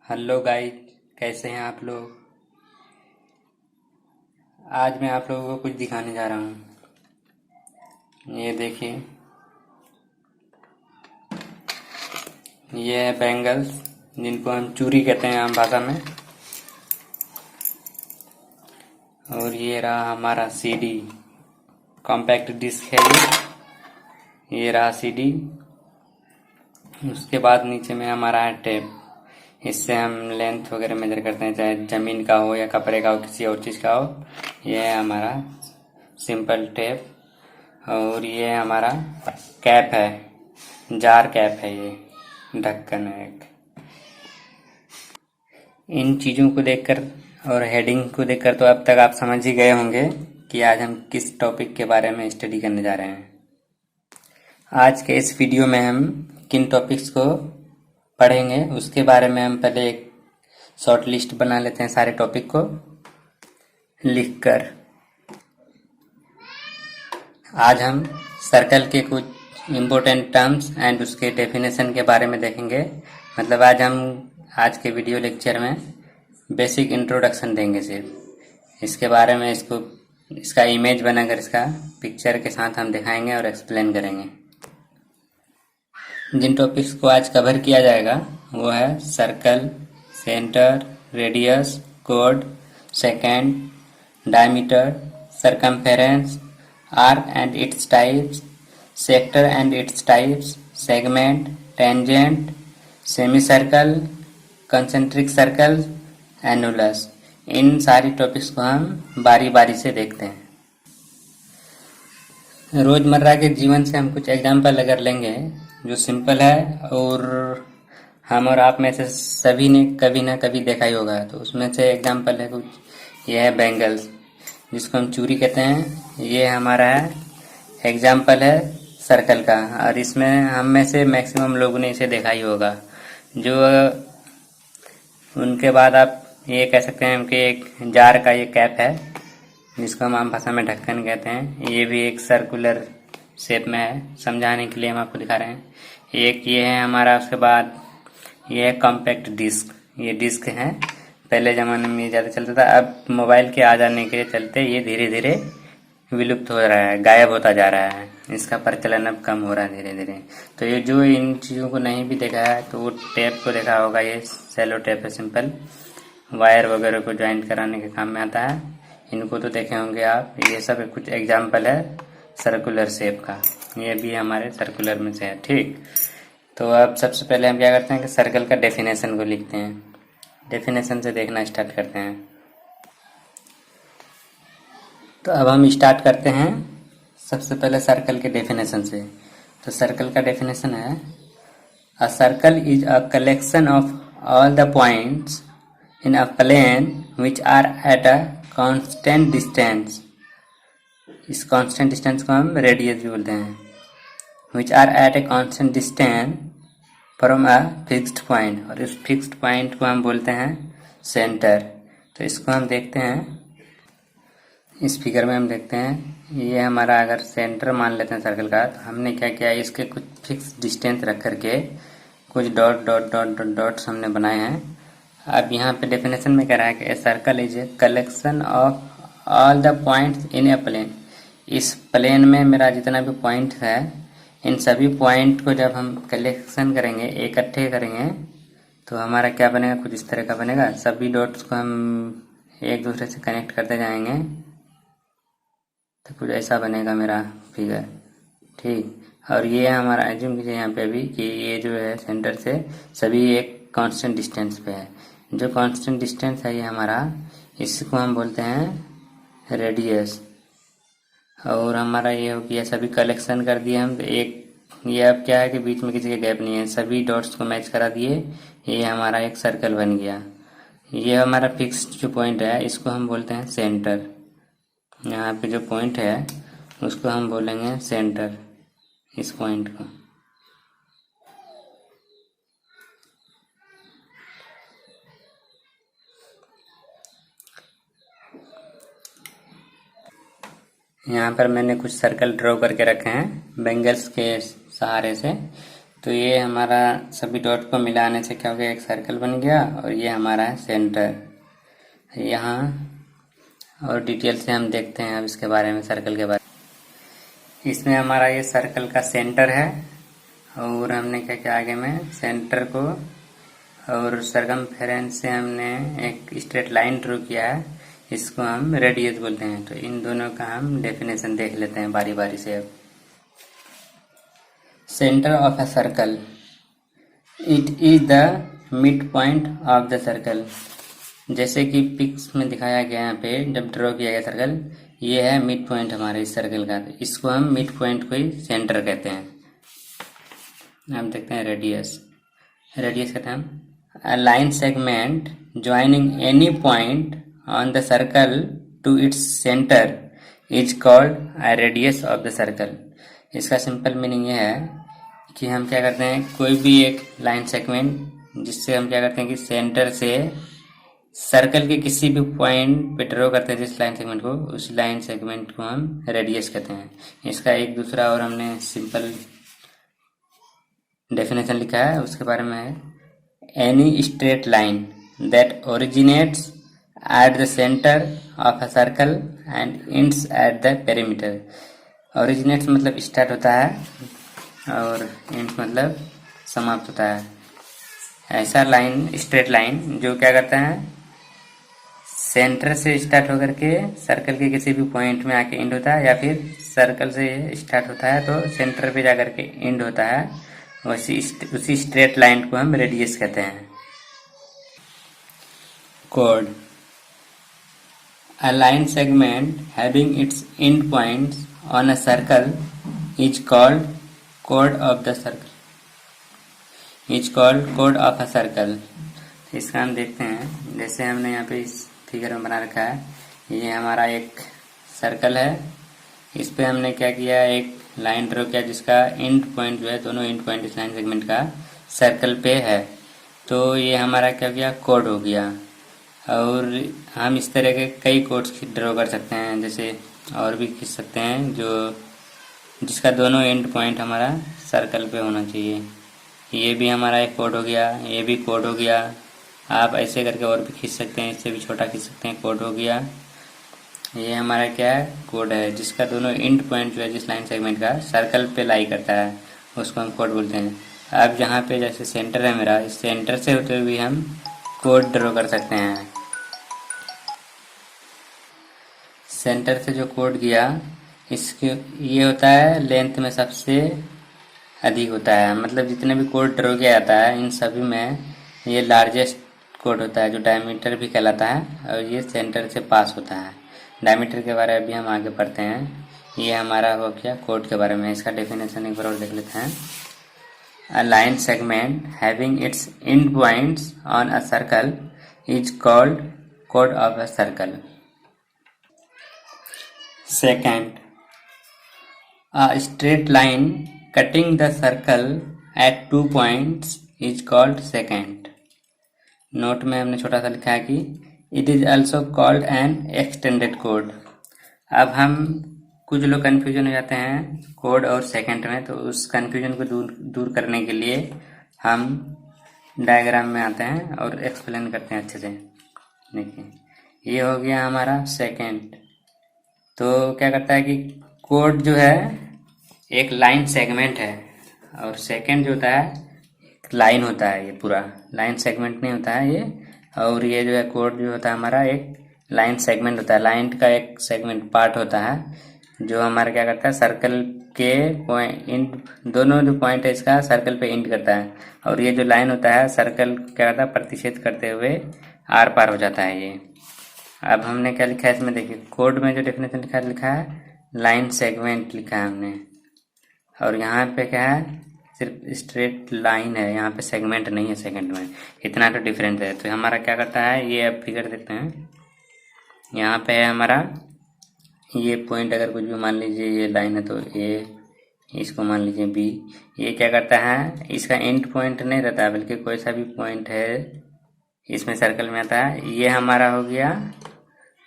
Hello guys, कैसे हैं आप लोग। आज मैं आप लोगों को कुछ दिखाने जा रहा हूँ। ये देखिए, ये है बैंगल्स, जिनको हम चूड़ी कहते हैं आम भाषा में। और ये रहा हमारा सीडी, कॉम्पैक्ट डिस्क है ये रहा सीडी। उसके बाद नीचे में हमारा है टेप। इससे हम लेंथ वगैरह मेजर करते हैं, चाहे ज़मीन का हो या कपड़े का हो, किसी और चीज़ का हो। ये है हमारा सिंपल टेप। और ये हमारा कैप है, जार कैप है, ये ढक्कन है एक। इन चीज़ों को देखकर और हेडिंग को देखकर तो अब तक आप समझ ही गए होंगे कि आज हम किस टॉपिक के बारे में स्टडी करने जा रहे हैं। आज के इस वीडियो में हम किन टॉपिक्स को पढ़ेंगे उसके बारे में हम पहले एक शॉर्ट लिस्ट बना लेते हैं, सारे टॉपिक को लिखकर। आज हम सर्कल के कुछ इम्पोर्टेंट टर्म्स एंड उसके डेफिनेशन के बारे में देखेंगे। मतलब आज के वीडियो लेक्चर में बेसिक इंट्रोडक्शन देंगे सिर्फ इसके बारे में। इसका इमेज बनाकर इसका पिक्चर के साथ हम दिखाएंगे और एक्सप्लेन करेंगे। जिन टॉपिक्स को आज कवर किया जाएगा वो है circle, centre, radius, code, second, diameter, circumference, arc and its types, sector and its types, segment, tangent, semicircle, concentric circle, annulus। इन सारी टॉपिक्स को हम बारी बारी से देखते हैं। रोजमर्रा के जीवन से हम कुछ एग्जाम्पल अगर लेंगे जो सिंपल है और हम और आप में से सभी ने कभी ना कभी देखा ही होगा, तो उसमें से एग्जाम्पल है कुछ। यह है बैंगल्स, जिसको हम चूड़ी कहते हैं। ये हमारा है एग्जाम्पल है सर्कल का, और इसमें हम में से मैक्सिमम लोगों ने इसे देखा ही होगा। जो उनके बाद आप ये कह सकते हैं कि एक जार का ये कैप है, जिसको हम आम भाषा में ढक्कन कहते हैं। ये भी एक सर्कुलर शेप में है, समझाने के लिए हम आपको दिखा रहे हैं। एक ये है हमारा, उसके बाद ये है कॉम्पैक्ट डिस्क। ये डिस्क है, पहले ज़माने में ये ज़्यादा चलता था। अब मोबाइल के आ जाने के चलते ये धीरे धीरे विलुप्त हो रहा है, गायब होता जा रहा है। इसका प्रचलन अब कम हो रहा है धीरे धीरे। तो ये जो इन चीज़ों को नहीं भी देखा है तो वो टेप को देखा होगा। ये सेलो टेप है, सिंपल वायर वगैरह को ज्वाइंट कराने के काम में आता है। इनको तो देखे होंगे आप। ये सब कुछ एग्जाम्पल है सर्कुलर शेप का। ये भी हमारे सर्कुलर में से है, ठीक। तो अब सबसे पहले हम क्या करते हैं कि सर्कल का डेफिनेशन को लिखते हैं। डेफिनेशन से देखना स्टार्ट करते हैं। तो अब हम स्टार्ट करते हैं सबसे पहले सर्कल के डेफिनेशन से। तो सर्कल का डेफिनेशन है, a circle is a collection of all the points in a plane which are at a constant distance. इस कांस्टेंट डिस्टेंस को हम रेडियस भी बोलते हैं। Which are at a constant distance from a fixed point, और इस fixed point को हम बोलते हैं सेंटर। तो इसको हम देखते हैं, इस फिगर में हम देखते हैं। ये हमारा अगर सेंटर मान लेते हैं सर्कल का, तो हमने क्या किया, इसके कुछ फिक्स डिस्टेंस रख करके कुछ dot dot dot dot dots हमने बनाए हैं। अब यहाँ पे डेफिनेशन में कह रहा है कि a circle is a collection of all the points in a plane. इस प्लेन में मेरा जितना भी पॉइंट है, इन सभी पॉइंट को जब हम कलेक्शन करेंगे, इकट्ठे करेंगे, तो हमारा क्या बनेगा, कुछ इस तरह का बनेगा। सभी डॉट्स को हम एक दूसरे से कनेक्ट करते जाएंगे तो कुछ ऐसा बनेगा मेरा फिगर, ठीक। और ये हमारा एज्यूम कीजिए यहाँ पे भी कि ये जो है सेंटर से सभी एक कांस्टेंट डिस्टेंस पे है। जो कांस्टेंट डिस्टेंस है ये हमारा, इसको हम बोलते हैं रेडियस। और हमारा ये हो गया, सभी कलेक्शन कर दिए हम। एक ये अब क्या है कि बीच में किसी का गैप नहीं है, सभी डॉट्स को मैच करा दिए, ये हमारा एक सर्कल बन गया। ये हमारा फिक्स्ड जो पॉइंट है इसको हम बोलते हैं सेंटर। यहाँ पे जो पॉइंट है उसको हम बोलेंगे सेंटर, इस पॉइंट को। यहाँ पर मैंने कुछ सर्कल ड्रॉ करके रखे हैं बैंगल्स के सहारे से। तो ये हमारा सभी डॉट को मिलाने से क्या हो गया, एक सर्कल बन गया और ये हमारा है सेंटर। यहाँ और डिटेल से हम देखते हैं अब इसके बारे में, सर्कल के बारे में। इसमें हमारा ये सर्कल का सेंटर है और हमने क्या किया आगे में, सेंटर को और सरकमफेरेंस से हमने एक स्ट्रेट लाइन ड्रॉ किया है, इसको हम रेडियस बोलते हैं। तो इन दोनों का हम डेफिनेशन देख लेते हैं बारी बारी से। अब centre of a circle, it is the mid point of the circle. जैसे कि पिक्स में दिखाया गया यहाँ पे, जब ड्रॉ किया गया सर्कल, ये है मिड पॉइंट हमारे इस सर्कल का, तो इसको हम मिड पॉइंट को ही सेंटर कहते हैं। हम देखते हैं रेडियस, रेडियस कहते हैं हम a line segment joining any point on the circle to its center is called a radius of the circle। इसका सिंपल मीनिंग ये है कि हम क्या करते हैं, कोई भी एक लाइन सेगमेंट जिससे हम क्या करते हैं कि सेंटर से सर्कल के किसी भी पॉइंट पे ड्रॉ करते हैं जिस लाइन सेगमेंट को, उस लाइन सेगमेंट को हम रेडियस कहते हैं। इसका एक दूसरा और हमने सिंपल डेफिनेशन लिखा है, उसके बारे में है any straight line that originates at the center of a circle and ends at the perimeter। originates मतलब स्टार्ट होता है और ends मतलब समाप्त होता है। ऐसा लाइन, स्ट्रेट लाइन जो क्या करता है, सेंटर से स्टार्ट होकर के सर्कल के किसी भी पॉइंट में आके एंड होता है, या फिर सर्कल से स्टार्ट होता है तो सेंटर पे जाकर के एंड होता है, उसी स्ट्रेट लाइन को हम रेडियस कहते हैं। Code, a line segment having its and points on a circle is called code of the circle, is called code of a circle. इसका हम देखते हैं, जैसे हमने यहाँ पे इस फिगर में बना रखा है, ये हमारा एक सर्कल है, इस पे हमने क्या किया, एक लाइन ड्रॉ किया जिसका एंड पॉइंट जो है, दोनों एंड पॉइंट इस लाइन सेगमेंट का सर्कल पे है, तो ये हमारा क्या हो गया, कोड हो गया। और हम इस तरह के कई कोड्स ड्रॉ कर सकते हैं, जैसे और भी खींच सकते हैं जो जिसका दोनों एंड पॉइंट हमारा सर्कल पे होना चाहिए। ये भी हमारा एक कोड हो गया, ये भी कोड हो गया। आप ऐसे करके और भी खींच सकते हैं, इससे भी छोटा खींच सकते हैं, कोड हो गया। ये हमारा क्या है, कोड है, जिसका दोनों एंड पॉइंट जो है जिस लाइन सेगमेंट का सर्कल पे लाई करता है, उसको हम कोड बोलते हैं। अब यहाँ पे जैसे सेंटर है मेरा, इस सेंटर से होते हुए हम कोड ड्रॉ कर सकते हैं। सेंटर से जो कोड गया, इसके ये होता है लेंथ में सबसे अधिक होता है, मतलब जितने भी कोड ड्रॉ किया जाता है इन सभी में ये लार्जेस्ट कोड होता है, जो डायमीटर भी कहलाता है, और ये सेंटर से पास होता है। डायमीटर के बारे में भी हम आगे पढ़ते हैं। ये हमारा हो गया कोड के बारे में, इसका डेफिनेशन एक बार और देख लेते हैं। A line segment having its and points on a circle is called code of a circle. Second, a straight line cutting the circle eight 2 points is called second. Note में हमने छोटा सा लिखा है कि it is also called an extended code. अब हम कुछ लोग कन्फ्यूजन हो जाते हैं कोड और सेकेंड में, तो उस कन्फ्यूजन को दूर करने के लिए हम डायग्राम में आते हैं और एक्सप्लेन करते हैं अच्छे से। देखिए, ये हो गया हमारा सेकेंड। तो क्या करता है कि कोड जो है एक लाइन सेगमेंट है, और सेकेंड जो होता है लाइन होता है, ये पूरा लाइन सेगमेंट नहीं होता है ये। और ये जो है कोड जो होता है हमारा एक लाइन सेगमेंट होता है, लाइन का एक सेगमेंट पार्ट होता है जो हमारा क्या करता है, सर्कल के पॉइंट, दोनों जो पॉइंट है इसका सर्कल पे एंड करता है, और ये जो लाइन होता है सर्कल क्या करता है, प्रतिच्छेद करते हुए आर पार हो जाता है ये। अब हमने क्या लिखा है इसमें, देखिए कोड में जो डेफिनेशन लिखा है लाइन सेगमेंट लिखा है हमने, और यहाँ पे क्या है, सिर्फ स्ट्रेट लाइन है, यहाँ पे सेगमेंट नहीं है सेकंड में, इतना तो डिफरेंस है। तो हमारा क्या करता है, ये अब फिगर देखते हैं, यहाँ पे है हमारा ये पॉइंट, अगर कुछ भी मान लीजिए ये लाइन है तो ए, इसको मान लीजिए बी। ये क्या करता है, इसका एंड पॉइंट नहीं रहता बल्कि कोई सा भी पॉइंट है इसमें सर्कल में आता है। ये हमारा हो गया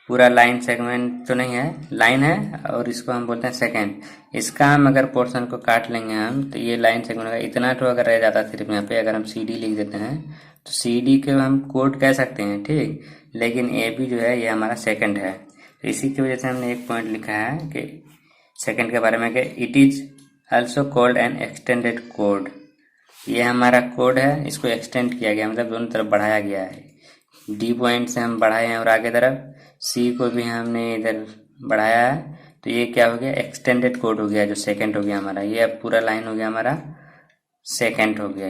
पूरा लाइन सेगमेंट तो नहीं है, लाइन है और इसको हम बोलते हैं सेकेंड। इसका हम अगर पोर्शन को काट लेंगे हम तो ये लाइन सेगमेंट का इतना तो अगर रह जाता सिर्फ यहाँ पे, अगर हम सी डी लिख देते हैं तो सी डी के हम कोड कह सकते हैं, ठीक। लेकिन ए बी जो है ये हमारा सेकेंड है, तो इसी की वजह से हमने एक पॉइंट लिखा है कि सेकेंड के बारे में कि it is also called an extended code. ये हमारा कोड है, इसको एक्सटेंड किया गया, मतलब दोनों तरफ बढ़ाया गया है। डी पॉइंट से हम बढ़ाए हैं और आगे तरफ सी को भी हमने इधर बढ़ाया है, तो ये क्या हो गया, एक्सटेंडेड कोड हो गया, जो सेकंड हो गया हमारा। ये अब पूरा लाइन हो गया हमारा सेकंड हो गया।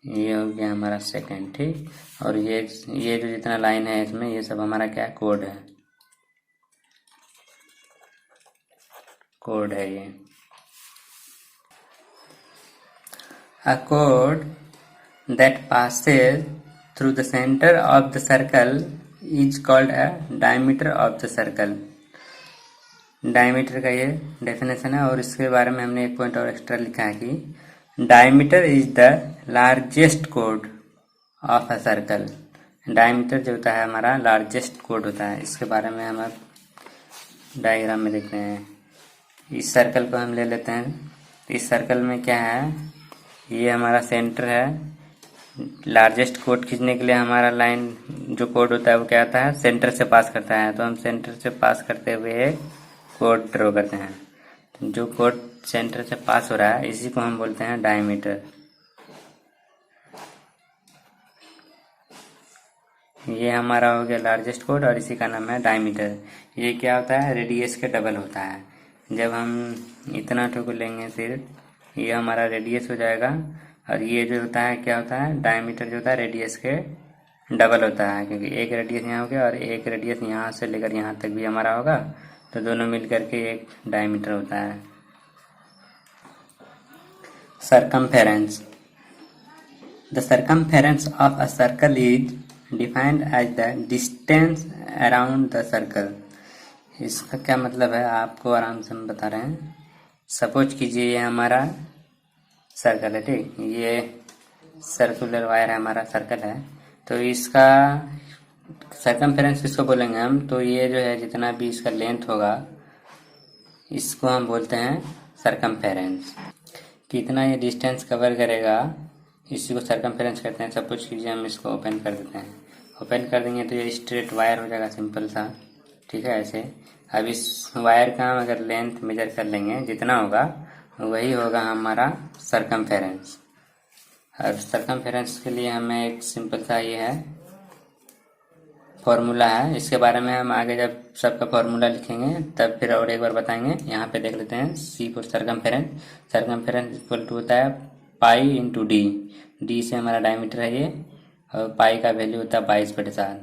ये हो गया हमारा सेकंड, ठीक। और ये जो जितना लाइन है इसमें ये सब हमारा क्या कोड है, कोड है ये। A chord that passes through the center of the circle is called a diameter of the circle। Diameter का ये डेफिनेशन है, और इसके बारे में हमने एक पॉइंट और एक्स्ट्रा लिखा है कि diameter is the largest code of a circle. Diameter जो होता है हमारा लार्जेस्ट कोड होता है। इसके बारे में हम अब डायग्राम में देखते हैं। इस सर्कल को हम ले लेते हैं। इस सर्कल में क्या है, ये हमारा सेंटर है। लार्जेस्ट कोड खींचने के लिए हमारा लाइन जो कोड होता है वो क्या होता है, सेंटर से पास करता है। तो हम सेंटर से पास करते हुए एक कोड ड्रॉ करते हैं। जो कोड सेंटर से पास हो रहा है इसी को हम बोलते हैं डायमीटर। ये हमारा हो गया लार्जेस्ट कोड और इसी का नाम है डायमीटर। ये क्या होता है, रेडियस के डबल होता है। जब हम इतना ठोक लेंगे सिर्फ, ये हमारा रेडियस हो जाएगा, और ये जो होता है क्या होता है, डायमीटर जो होता है रेडियस के डबल होता है, क्योंकि एक रेडियस यहाँ हो गया और एक रेडियस यहाँ से लेकर यहाँ तक भी हमारा होगा, तो दोनों मिल करके एक डायमीटर होता है। Circumference. The circumference of a circle is defined as the distance around the circle. इसका क्या मतलब है आपको आराम से हम बता रहे हैं। सपोज कीजिए ये हमारा सर्कल है, ठीक। ये सर्कुलर वायर है, हमारा सर्कल है, तो इसका सर्कमफेरेंस किसको बोलेंगे हम, तो ये जो है जितना भी इसका लेंथ होगा इसको हम बोलते हैं सर्कमफेरेंस। कितना ये डिस्टेंस कवर करेगा इसी को सर्कमफेरेंस कहते हैं। सपोज कीजिए हम इसको ओपन कर देते हैं। ओपन कर देंगे तो ये स्ट्रेट वायर हो जाएगा, सिंपल सा, ठीक है। ऐसे अब इस वायर का हम अगर लेंथ मेजर कर लेंगे, जितना होगा वही होगा हमारा सर्कमफेरेंस। और सर्कमफेरेंस के लिए हमें एक सिंपल सा ये है फॉर्मूला है। इसके बारे में हम आगे जब सबका फॉर्मूला लिखेंगे तब फिर और एक बार बताएंगे। यहाँ पे देख लेते हैं C for circumference. Circumference equal to होता है पाई इंटू डी। डी से हमारा डायमीटर है ये, और पाई का वैल्यू होता है 22/7।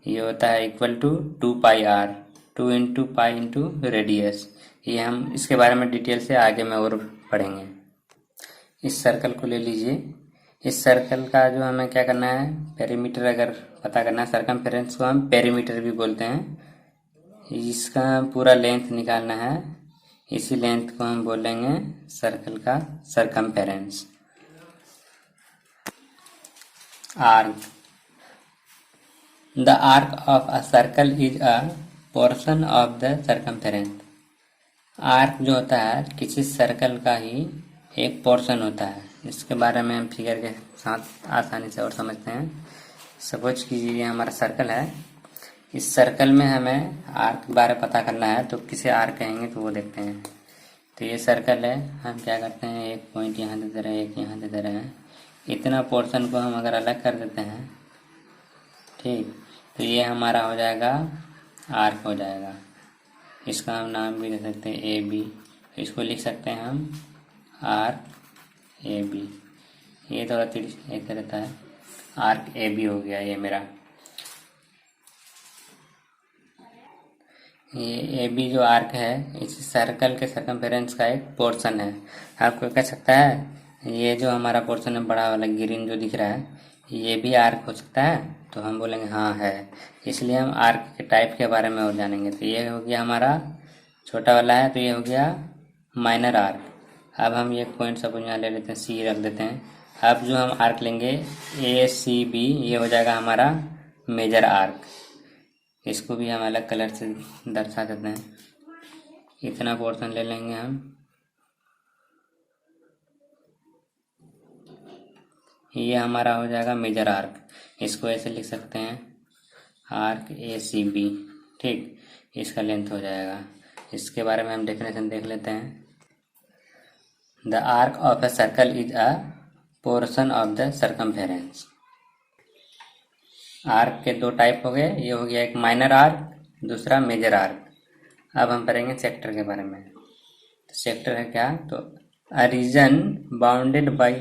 ये होता है equal to 2πr, 2 into pi into radius. ये हम इसके बारे में डिटेल से आगे में और पढ़ेंगे। इस सर्कल को ले लीजिए। इस सर्कल का जो हमें क्या करना है, पेरीमीटर अगर पता करना है, सर्कमफेरेंस को हम पेरीमीटर भी बोलते हैं। इसका पूरा लेंथ निकालना है, इसी लेंथ को हम बोलेंगे सर्कल का circumference. Arc. The arc of a circle is a portion of the circumference. Arc जो होता है किसी सर्कल का ही एक पोर्शन होता है। इसके बारे में हम फिगर के साथ आसानी से और समझते हैं। सपोज कीजिए ये हमारा सर्कल है। इस सर्कल में हमें आर्क के बारे में पता करना है, तो किसे आर्क कहेंगे तो वो देखते हैं। तो ये सर्कल है, हम क्या करते हैं, एक पॉइंट यहाँ दे दे रहे हैं, एक यहाँ दे दे रहे हैं। इतना पोर्शन को हम अगर अलग कर देते हैं, ठीक, तो ये हमारा हो जाएगा आर्क हो जाएगा। इसका हम नाम भी दे सकते हैं ए बी। इसको लिख सकते हैं हम आर्क ए बी। ये थोड़ा एक रहता है, आर्क ए बी हो गया ये मेरा। ये ए बी जो आर्क है इस सर्कल के सर्कमफेरेंस का एक पोर्शन है। आपको कह सकता है ये जो हमारा पोर्शन है बड़ा वाला ग्रीन जो दिख रहा है, ये भी आर्क हो सकता है, तो हम बोलेंगे हाँ है। इसलिए हम आर्क के टाइप के बारे में और जानेंगे। तो ये हो गया हमारा छोटा वाला है, तो ये हो गया माइनर आर्क। अब हम एक पॉइंट सपोज यहाँ ले लेते हैं, सी रख देते हैं। अब जो हम आर्क लेंगे ACB, ये हो जाएगा हमारा मेजर आर्क। इसको भी हम अलग कलर से दर्शा देते हैं। इतना पोर्शन ले लेंगे हम, ये हमारा हो जाएगा मेजर आर्क। इसको ऐसे लिख सकते हैं आर्क ACB, ठीक, इसका लेंथ हो जाएगा। इसके बारे में हम डेफिनेशन देख लेते हैं। The arc of A circle is a portion of the circumference. Arc के दो टाइप हो गए, ये हो गया एक माइनर आर्क, दूसरा मेजर आर्क। अब हम पढ़ेंगे सेक्टर के बारे में। तो सेक्टर है क्या, तो a region bounded by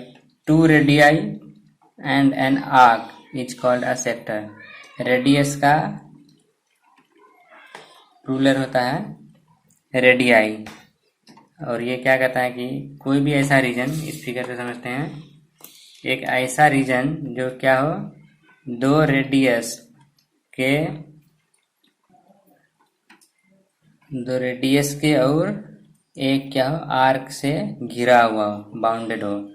2 radii and an arc is called a sector. Radius का रूलर होता है रेडियाई, और ये क्या कहता है कि कोई भी ऐसा रीजन, इस फिगर से समझते हैं, एक ऐसा रीजन जो क्या हो, 2 रेडियस के और एक क्या हो, आर्क से घिरा हुआ हो, बाउंडेड हो।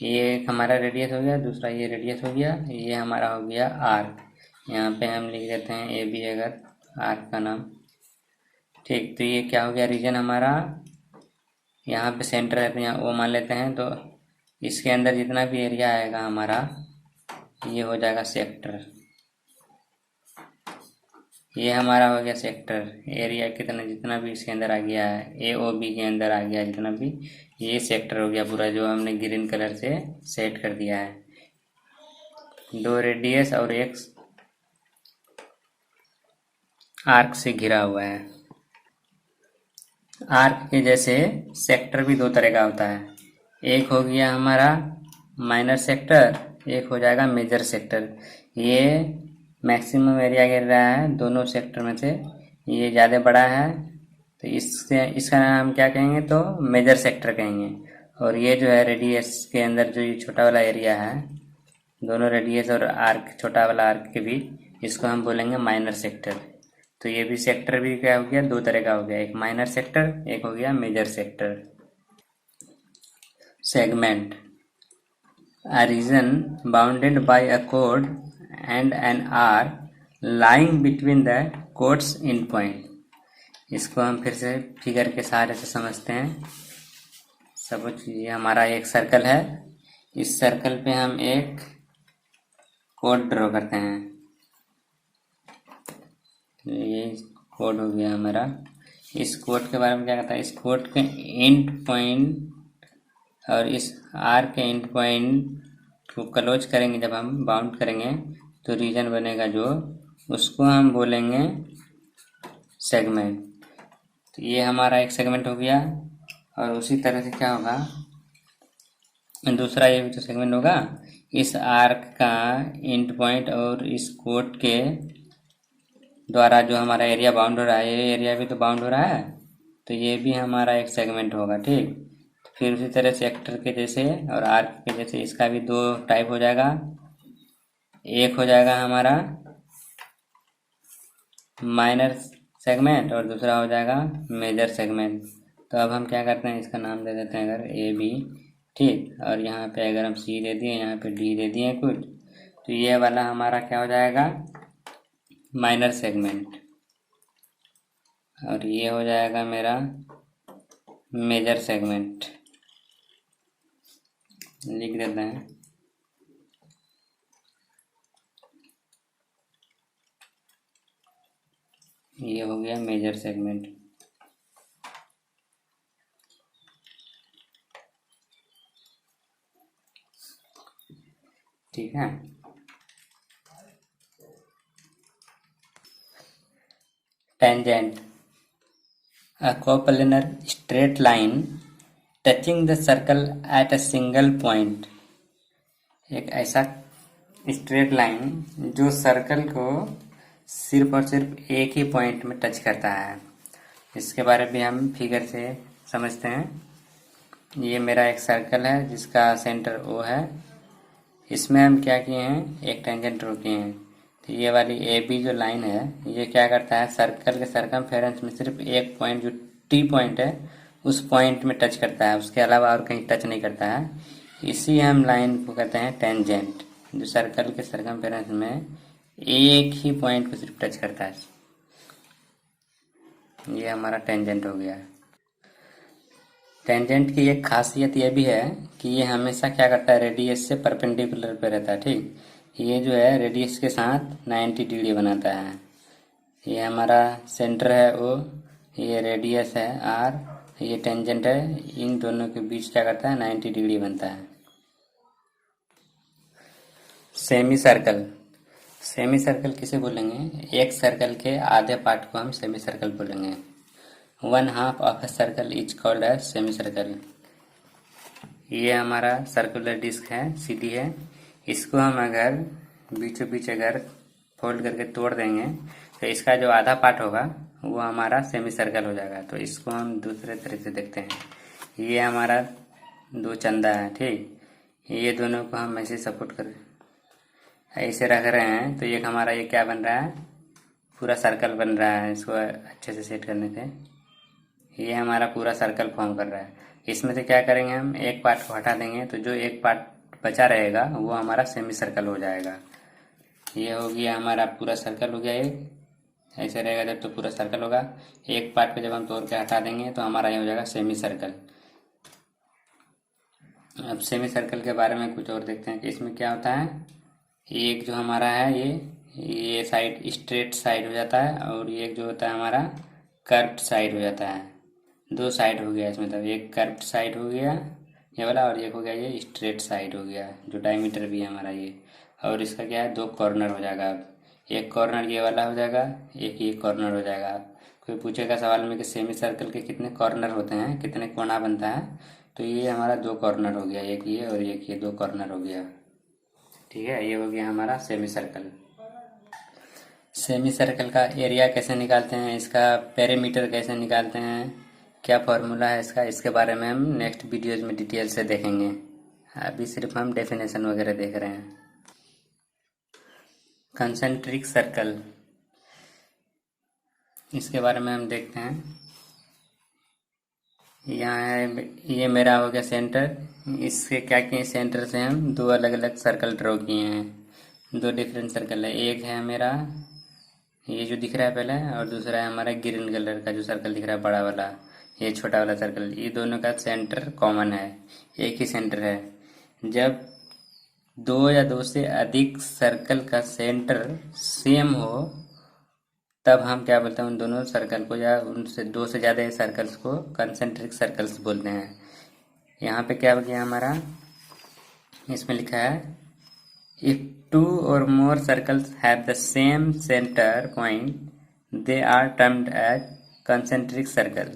ये एक हमारा रेडियस हो गया, दूसरा ये रेडियस हो गया, ये हमारा हो गया आर्क। यहाँ पे हम लिख देते हैं AB अगर आर्क का नाम, ठीक। तो ये क्या हो गया, रीजन हमारा, यहाँ पे सेंटर है तो यहाँ O मान लेते हैं। तो इसके अंदर जितना भी एरिया आएगा हमारा, ये हो जाएगा सेक्टर। ये हमारा हो गया सेक्टर। एरिया कितना, जितना भी इसके अंदर आ गया है, AOB के अंदर आ गया जितना भी, ये सेक्टर हो गया पूरा, जो हमने ग्रीन कलर से सेट कर दिया है। 2 रेडियस और एक आर्क से घिरा हुआ है। आर्क के जैसे सेक्टर भी 2 तरह का होता है। एक हो गया हमारा माइनर सेक्टर, एक हो जाएगा मेजर सेक्टर। ये मैक्सिमम एरिया घेर रहा है दोनों सेक्टर में से, ये ज़्यादा बड़ा है तो इसका नाम क्या कहेंगे, तो मेजर सेक्टर कहेंगे। और ये जो है रेडियस के अंदर जो ये छोटा वाला एरिया है, दोनों रेडियस और आर्क, छोटा वाला आर्क के बीच, इसको हम बोलेंगे माइनर सेक्टर। तो ये भी सेक्टर भी क्या हो गया, 2 तरह का हो गया, एक माइनर सेक्टर, एक हो गया major sector. Segment, a region bounded by a chord and an arc lying between the chord's end point। इसको हम फिर से फिगर के सहारे से समझते हैं। सपोज ये हमारा एक सर्कल है, इस सर्कल पे हम एक कोड ड्रॉ करते हैं। ये कोड हो गया हमारा। इस कोड के बारे में क्या कहता है, इस कोड के एंड पॉइंट और इस आर के एंड पॉइंट को क्लोज करेंगे, जब हम बाउंड करेंगे तो रीजन बनेगा जो, उसको हम बोलेंगे सेगमेंट। तो ये हमारा एक सेगमेंट हो गया। और उसी तरह से क्या होगा, दूसरा ये भी तो सेगमेंट होगा। इस आर्क का एंड पॉइंट और इस कोड के द्वारा जो हमारा एरिया बाउंड हो रहा है, ये एरिया भी तो बाउंड हो रहा है, तो ये भी हमारा एक सेगमेंट होगा, ठीक। फिर उसी तरह सेक्टर के जैसे और आर्क के जैसे इसका भी 2 टाइप हो जाएगा। एक हो जाएगा हमारा माइनर सेगमेंट और दूसरा हो जाएगा मेजर सेगमेंट। तो अब हम क्या करते हैं, इसका नाम दे देते हैं अगर AB, ठीक। और यहाँ पे अगर हम C दे दिए, यहाँ पे D दे दिए कुछ, तो ये वाला हमारा क्या हो जाएगा, माइनर सेगमेंट। और ये हो जाएगा मेरा मेजर सेगमेंट, लिख देते हैं। ये हो गया मेजर सेगमेंट। ठीक है। Tangent, a coplanar straight line touching the circle at a single point। एक ऐसा स्ट्रेट लाइन जो सर्कल को सिर्फ और सिर्फ एक ही पॉइंट में टच करता है। इसके बारे में हम फिगर से समझते हैं। ये मेरा एक सर्कल है जिसका सेंटर O है। इसमें हम क्या किए हैं, एक टेंजेंट ड्रॉ किए हैं। तो ये वाली AB जो लाइन है, ये क्या करता है, सर्कल के सर्कमफेरेंस में सिर्फ एक पॉइंट जो T पॉइंट है, उस पॉइंट में टच करता है, उसके अलावा और कहीं टच नहीं करता है। इसी हम लाइन को कहते हैं टेंजेंट, जो सर्कल के सरकमफेरेंस में एक ही पॉइंट को सिर्फ टच करता है। ये हमारा टेंजेंट हो गया। टेंजेंट की एक खासियत ये भी है कि ये हमेशा क्या करता है, रेडियस से परपेंडिकुलर पे रहता है। ठीक, ये जो है रेडियस के साथ 90 डिग्री बनाता है। ये हमारा सेंटर है ओ, ये रेडियस है आर, ये टेंजेंट है, इन दोनों के बीच क्या करता है, 90 डिग्री बनता है। सेमी सर्कल, सेमी सर्कल किसे बोलेंगे, एक सर्कल के आधे पार्ट को हम सेमी सर्कल बोलेंगे। 1/2 of a circle is called as semicircle. ये हमारा सर्कुलर डिस्क है, सीधी है, इसको हम अगर बीचों बीच अगर फोल्ड करके तोड़ देंगे तो इसका जो आधा पार्ट होगा वो हमारा सेमी सर्कल हो जाएगा। तो इसको हम दूसरे तरीके से देखते हैं। ये हमारा दो चंदा है, ठीक, ये दोनों को हम ऐसे सपोर्ट कर ऐसे रख रहे हैं तो ये हमारा ये क्या बन रहा है, पूरा सर्कल बन रहा है। इसको अच्छे से सेट करने से ये हमारा पूरा सर्कल फॉर्म कर रहा है। इसमें से क्या करेंगे, हम एक पार्ट को हटा देंगे तो जो एक पार्ट बचा रहेगा वो हमारा सेमी सर्कल हो जाएगा। ये हो गया हमारा पूरा सर्कल हो गया। एक ऐसे रहेगा जब तो पूरा सर्कल होगा, एक पार्ट को जब हम तोड़ के हटा देंगे तो हमारा ये हो जाएगा सेमी सर्कल। अब सेमी सर्कल के बारे में कुछ और देखते हैं कि इसमें क्या होता है। एक जो हमारा है ये साइड स्ट्रेट साइड हो जाता है और एक जो होता है हमारा कर्व्ड साइड हो जाता है। दो साइड हो गया इसमें, मतलब एक कर्व्ड साइड हो गया ये वाला और एक हो गया ये स्ट्रेट साइड हो गया, जो डायमीटर भी है हमारा ये। और इसका क्या है, दो कॉर्नर हो जाएगा। अब एक कॉर्नर ये वाला हो जाएगा, एक ये कॉर्नर हो जाएगा। कोई पूछेगा सवाल में कि सेमी सर्कल के कितने कॉर्नर होते हैं, कितने कोना बनता है, तो ये हमारा दो कॉर्नर हो गया, एक ये और एक ये, दो कॉर्नर हो गया। ठीक है, ये हो गया हमारा सेमी सर्कल। सेमी सर्कल का एरिया कैसे निकालते हैं, इसका पेरीमीटर कैसे निकालते हैं, क्या फॉर्मूला है इसका, इसके बारे में हम नेक्स्ट वीडियोज में डिटेल से देखेंगे। अभी सिर्फ हम डेफिनेशन वगैरह देख रहे हैं। कंसेंट्रिक सर्कल, इसके बारे में हम देखते हैं। यहाँ है, ये मेरा हो गया सेंटर, इसके क्या किए, सेंटर से हम दो अलग अलग सर्कल ड्रॉ किए हैं। दो डिफरेंट सर्कल है, एक है मेरा ये जो दिख रहा है पहले, और दूसरा है हमारा ग्रीन कलर का जो सर्कल दिख रहा है बड़ा वाला, ये छोटा वाला सर्कल। ये दोनों का सेंटर कॉमन है, एक ही सेंटर है। जब दो या दो से अधिक सर्कल का सेंटर सेम हो तब हम क्या बोलते हैं उन दोनों सर्कल को, या उनसे दो से ज़्यादा सर्कल्स को कंसेंट्रिक सर्कल्स बोलते हैं। यहाँ पे क्या हो गया हमारा, इसमें लिखा है इफ टू और more circles have the same centre point they are termed as concentric circle.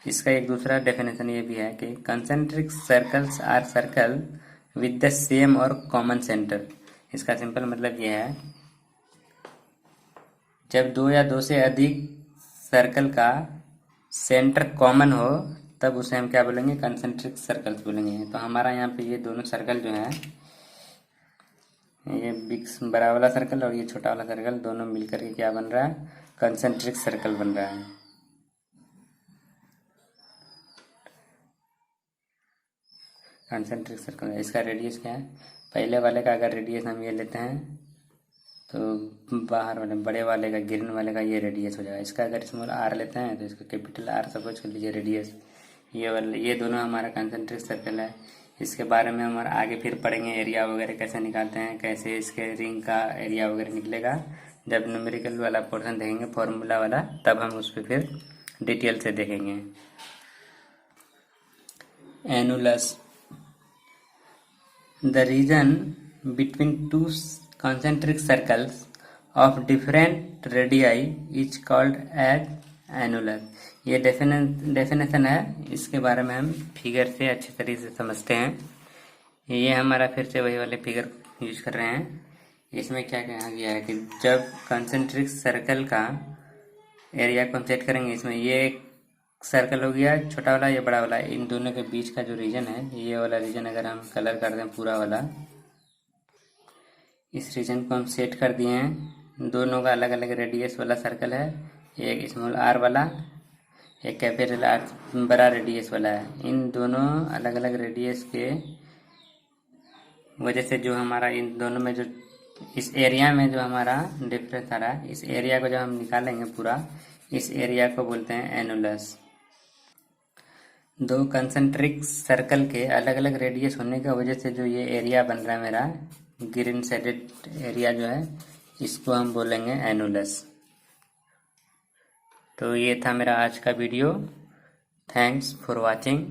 इसका एक दूसरा डेफिनेशन ये भी है कि concentric circles are circle with the same और कॉमन सेंटर। इसका सिंपल मतलब ये है, जब दो या दो से अधिक सर्कल का सेंटर कॉमन हो तब उसे हम क्या बोलेंगे, कंसेंट्रिक सर्कल्स बोलेंगे। तो हमारा यहाँ पे ये दोनों सर्कल जो है, ये बिग बड़ा वाला सर्कल और ये छोटा वाला सर्कल, दोनों मिलकर के क्या बन रहा है, कंसेंट्रिक सर्कल बन रहा है। कंसेंट्रिक सर्कल, इसका रेडियस क्या है, पहले वाले का अगर रेडियस हम ये लेते हैं तो बाहर वाले बड़े वाले का, ग्रीन वाले का ये रेडियस हो जाएगा। इसका अगर स्मॉल आर लेते हैं तो इसका कैपिटल आर सपोज कर लीजिए रेडियस। ये वाले, ये दोनों हमारा कंसेंट्रिक सर्कल है। इसके बारे में हमारा आगे फिर पढ़ेंगे, एरिया वगैरह कैसे निकालते हैं, कैसे इसके रिंग का एरिया वगैरह निकलेगा। जब न्यूमेरिकल वाला पोर्शन देखेंगे फॉर्मूला वाला, तब हम उस पर फिर डिटेल से देखेंगे। Annulus, the region between two concentric circles of different radii is called as annulus। ये डेफिनेशन है, इसके बारे में हम फिगर से अच्छी तरीके से समझते हैं। ये हमारा फिर से वही वाले फिगर यूज कर रहे हैं। इसमें क्या कहा गया है कि जब कंसेंट्रिक सर्कल का एरिया को हम सेट करेंगे, इसमें ये सर्कल हो गया छोटा वाला, ये बड़ा वाला, इन दोनों के बीच का जो रीजन है, ये वाला रीजन अगर हम कलर कर दें पूरा वाला, इस रीजन को हम सेट कर दिए हैं। दोनों का अलग अलग रेडियस वाला सर्कल है, एक स्मॉल आर वाला, एक कैपिटल आर बड़ा रेडियस वाला है। इन दोनों अलग अलग रेडियस के वजह से जो हमारा इन दोनों में जो इस एरिया में जो हमारा डिफरेंस आ रहा है, इस एरिया को जब हम निकालेंगे पूरा, इस एरिया को बोलते हैं एनुलस। दो कंसेंट्रिक सर्कल के अलग अलग रेडियस होने की वजह से जो ये एरिया बन रहा है मेरा ग्रीन शेडेड एरिया जो है, इसको हम बोलेंगे एनुलस। तो ये था मेरा आज का वीडियो। Thanks for watching.